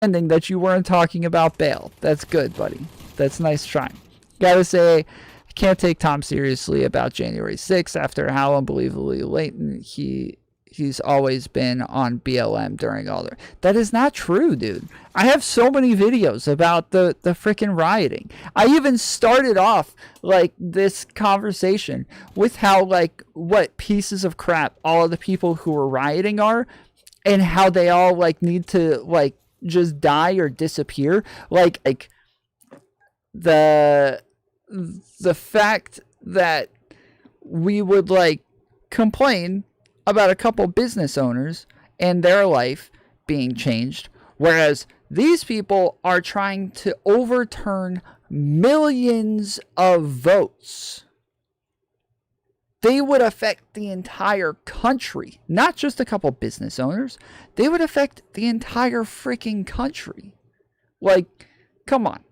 ending that you weren't talking about bail. That's good, buddy. That's nice trying. Gotta say, I can't take Tom seriously about January 6th after how unbelievably latent he's always been on BLM during all that. That is not true, dude. I have so many videos about the freaking rioting. I even started off like this conversation with how like what pieces of crap all of the people who were rioting are, and how they all like need to like just die or disappear. Like the the fact that we would like complain about a couple business owners and their life being changed, whereas these people are trying to overturn millions of votes. They would affect the entire country, not just a couple business owners. They would affect the entire freaking country. Like, come on.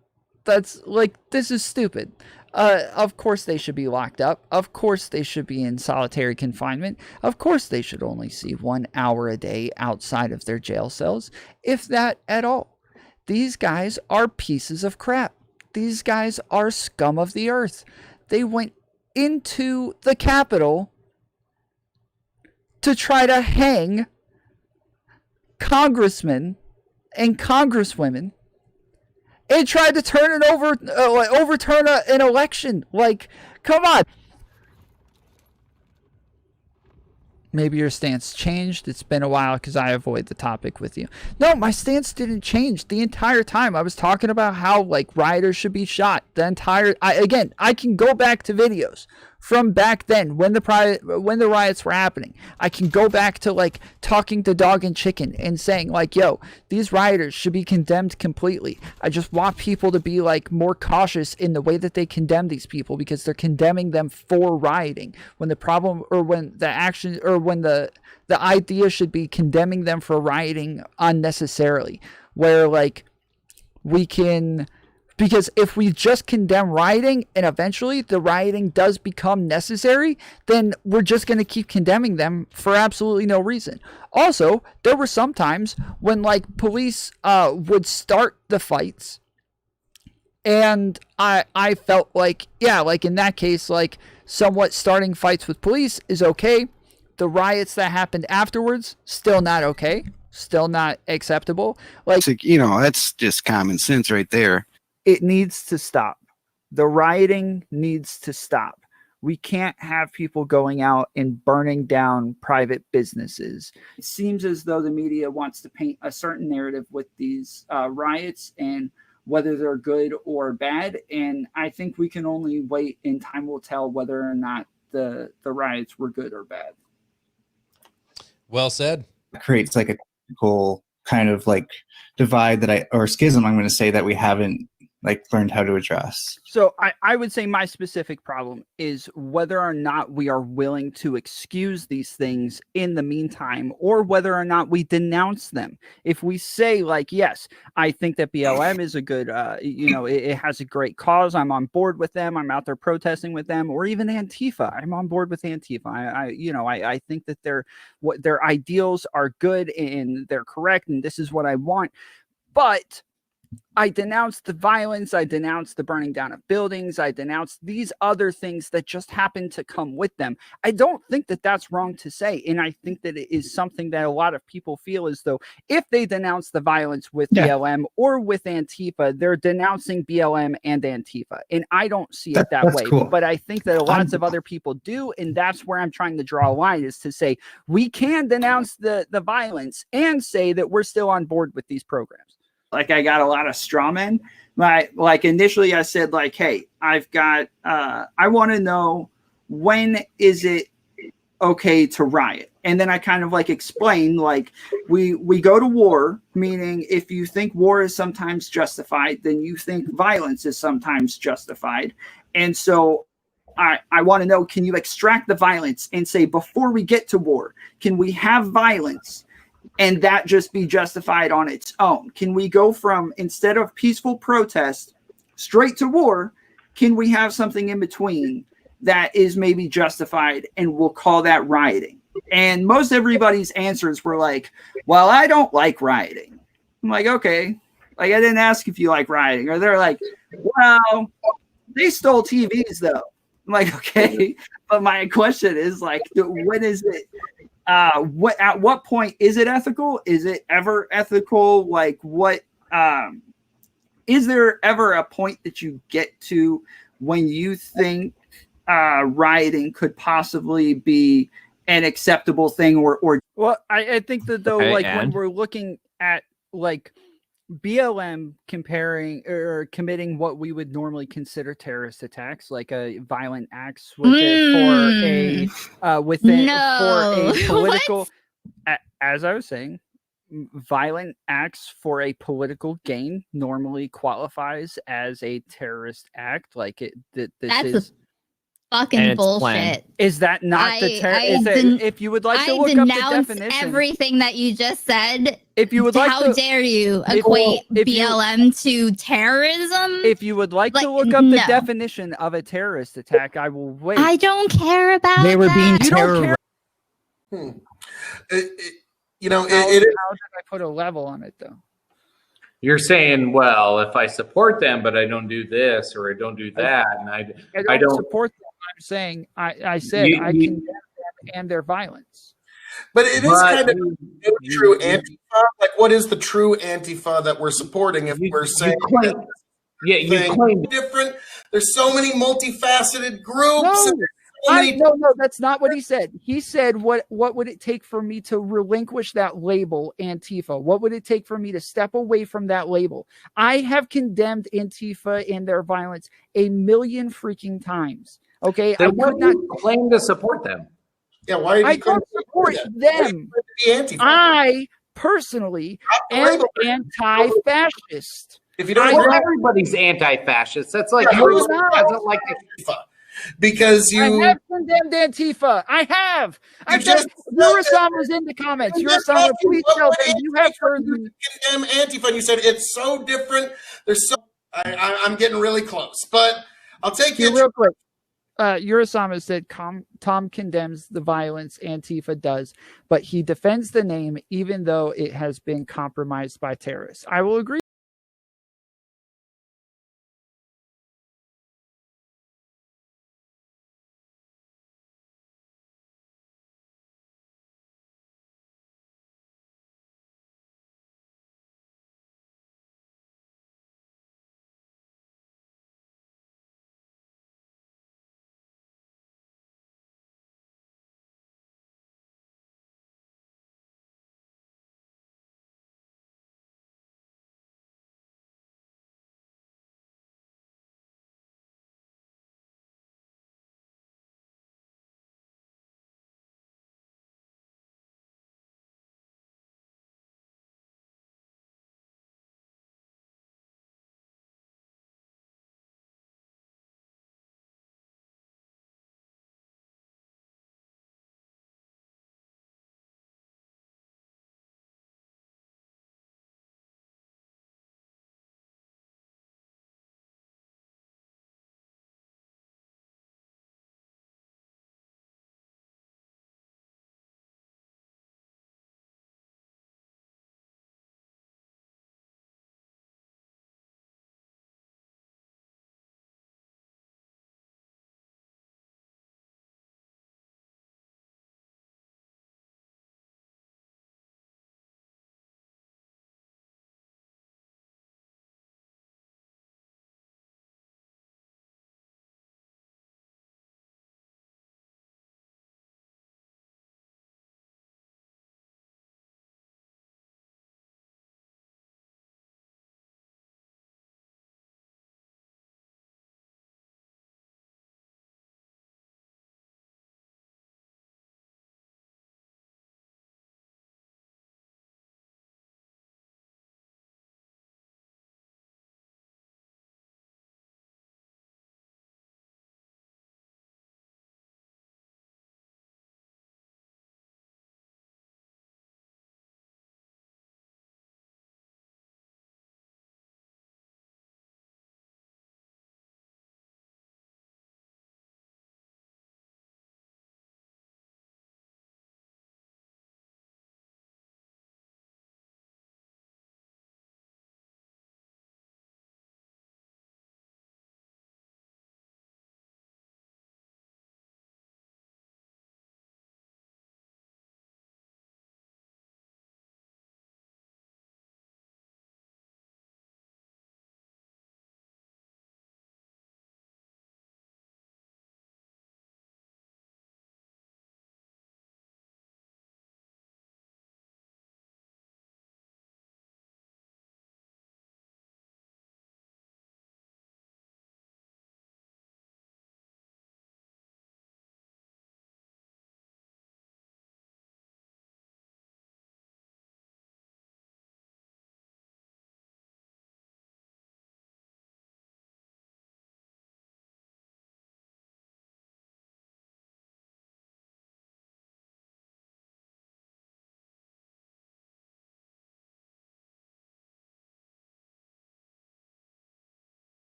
That's like, this is stupid. Of course they should be locked up. Of course they should be in solitary confinement. Of course they should only see 1 hour a day outside of their jail cells, if that at all. These guys are pieces of crap. These guys are scum of the earth. They went into the Capitol to try to hang congressmen and congresswomen and tried to overturn an election. Like, come on. Maybe your stance changed. It's been a while because I avoid the topic with you. No, my stance didn't change the entire time. I was talking about how like rioters should be shot. The entire I can go back to videos from back then when the riots were happening. I can go back to like talking to Dog and Chicken and saying like, yo, these rioters should be condemned completely. I just want people to be like more cautious in the way that they condemn these people, because they're condemning them for rioting, when the problem, or when the action, or when the idea should be condemning them for rioting unnecessarily, where like we can, because if we just condemn rioting and eventually the rioting does become necessary, then we're just going to keep condemning them for absolutely no reason. Also, there were some times when like police would start the fights, and I felt like, yeah, like in that case, like somewhat starting fights with police is okay. The riots that happened afterwards, still not okay. Still not acceptable. Like, that's just common sense right there. It needs to stop. The rioting needs to stop. We can't have people going out and burning down private businesses. It seems as though the media wants to paint a certain narrative with these riots and whether they're good or bad. And I think we can only wait, and time will tell whether or not the riots were good or bad. Well said. It creates like a cool kind of like divide or schism, I'm going to say, that we haven't like learned how to address. So I would say my specific problem is whether or not we are willing to excuse these things in the meantime, or whether or not we denounce them. If we say like, yes, I think that BLM is a good, it has a great cause. I'm on board with them. I'm out there protesting with them, or even Antifa. I'm on board with Antifa. I think that their ideals are good and they're correct, and this is what I want. But I denounce the violence. I denounce the burning down of buildings. I denounce these other things that just happen to come with them. I don't think that that's wrong to say. And I think that it is something that a lot of people feel as though if they denounce the violence with BLM or with Antifa, they're denouncing BLM and Antifa. And I don't see it that way. Cool. But I think that lots of other people do. And that's where I'm trying to draw a line, is to say we can denounce the violence and say that we're still on board with these programs. Like, I got a lot of straw men. Like initially I said like, hey, I've got, I want to know, when is it okay to riot? And then I kind of like explain, like we go to war, meaning if you think war is sometimes justified, then you think violence is sometimes justified. And so I want to know, can you extract the violence and say, before we get to war, can we have violence and that just be justified on its own? Can we go from, instead of peaceful protest, straight to war? Can we have something in between that is maybe justified, and we'll call that rioting? And most everybody's answers were like, well, I don't like rioting. I'm like, okay. Like, I didn't ask if you like rioting. Or they're like, well, they stole TVs, though. I'm like, okay. But my question is, like, when is it? At what point is it ethical? Is it ever ethical? Like, what? Is there ever a point that you get to when you think rioting could possibly be an acceptable thing? Or well, I think that though, like when we're looking at like BLM comparing or committing what we would normally consider terrorist attacks, like a violent acts with it for a for a political, as I was saying, violent acts for a political gain normally qualifies as a terrorist act. Like That's is fucking bullshit. Planned. Is that not the if you would like to look up the definition, everything that you just said. If you would like, how dare you equate BLM to terrorism? If you would like to look up the definition of a terrorist attack, I will wait. I don't care about. They were being terrorized. You know, how did I put a level on it though? You're saying, well, if I support them, but I don't do this or I don't do that, and I don't support them. I'm saying I said I condemn them and their violence. But it is kind of true Antifa. Like, what is the true Antifa that we're supporting if we're saying you claim different? There's so many multifaceted groups. No, that's not what he said. He said, what would it take for me to relinquish that label, Antifa? What would it take for me to step away from that label? I have condemned Antifa and their violence 1,000,000 freaking times. Okay, I would not claim to support them. Yeah, why? I don't support them. I personally am anti-fascist. If you don't, everybody's anti-fascist. That's like who doesn't like Antifa. Because you I have condemned Antifa. I have. Urasama was in the comments. Urasama, please tell them you have heard me condemn Antifa. And you said it's so different. There's so I'm getting really close, but I'll take you real quick. Urasama said Tom condemns the violence Antifa does, but he defends the name even though it has been compromised by terrorists. I will agree.